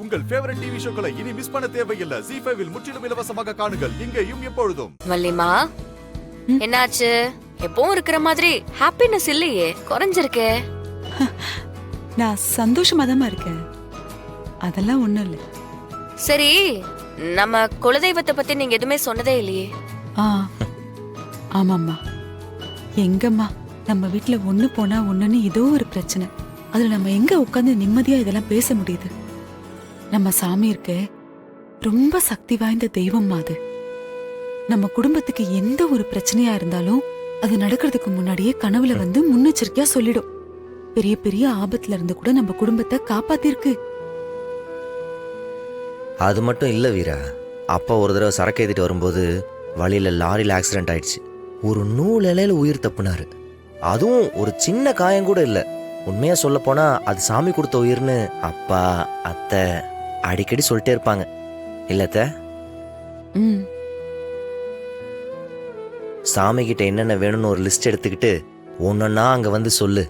உங்கள் favourite TV ஷோக்களை இனி miss பண்ண தேவையில்லை. ZEE5 இல் முற்றிலும் இலவசமாக காணுங்கள். இங்கேயும் எப்பொழுதும். வள்ளிமா, என்னாச்சு? எப்பவும் இருக்கிற மாதிரி ஹாப்பினஸ் இல்லையே, குறைஞ்சிருக்கே. நான் சந்தோஷமா தான் இருக்கேன், அதெல்லாம் ஒண்ணும் இல்ல. சரி, நம்ம குலதெய்வத்தை பத்தி நீங்க எதுவுமே சொன்னதே இல்லையே. ஆமாம்மா, எங்கம்மா நம்ம வீட்டுல ஒண்ணு போனா ஒண்ணுன்னு ஏதோ ஒரு பிரச்சனை. அதுல நம்ம எங்க உட்கார்ந்து நிம்மதியா இதெல்லாம் பேச முடியுது? நம்ம சாமி இருக்க ரொம்ப சக்தி வாய்ந்த தெய்வம் அது. நம்ம குடும்பத்துக்கு எந்த ஒரு பிரச்சனையா இருந்தாலும் அது நடக்கிறதுக்கு முன்னாடியே கனவுல வந்து முன்னெச்சரிக்கையா சொல்லிடும். பெரிய பெரிய ஆபத்துல இருந்து கூட நம்ம குடும்பத்தை காப்பாத்திருக்கு. அது மட்டும் இல்ல வீரா, அப்பா ஒரு தடவை சரக்கு ஏத்திட்டு வரும்போது வழியில லாரியில் ஆக்சிடென்ட் ஆயிடுச்சு. ஒரு நூல் இலையில உயிர் தப்புனாரு. அதுவும் ஒரு சின்ன காயம் கூட இல்ல. உண்மையா சொல்ல போனா அது சாமி கொடுத்த உயிர்னு அப்பா அத்தை அடிக்கடி சொல்லிட்டே இருப்பாங்க. இல்லத்த சாமி கிட்ட என்னென்ன வேணும்னு ஒரு லிஸ்ட் எடுத்துக்கிட்டு ஒன்னொன்னா அங்க வந்து சொல்லு,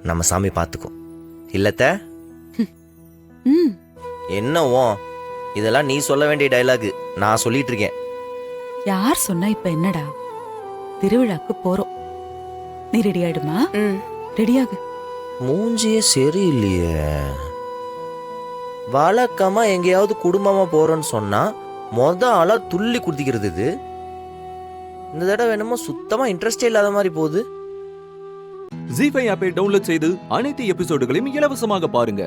நம்ம சாமி பார்த்துக்கும். இல்லத்த என்னவோ இதெல்லாம் நீ சொல்ல வேண்டிய டைலாக், நான் சொல்லிட்டு இருக்கேன். யார் சொன்னா இப்ப என்னடா? திருவிழாக்கு போறோம், நீ ரெடி ஆயிடுமா? ரெடியாகு. மூஞ்சியே சரியில்லையே. வழக்கமா எங்கேயாவது குடும்பமா போறோன்னு சொன்னா ஆளா துள்ளி குதிக்கிறது இது. இந்த தடவை என்னமோ சுத்தமா இன்ட்ரெஸ்டே இல்லாத மாதிரி போகுது. ZEE5 ஆப்பை டவுன்லோட் செய்து அனைத்து எபிசோடுகளையும் இலவசமாக பாருங்க.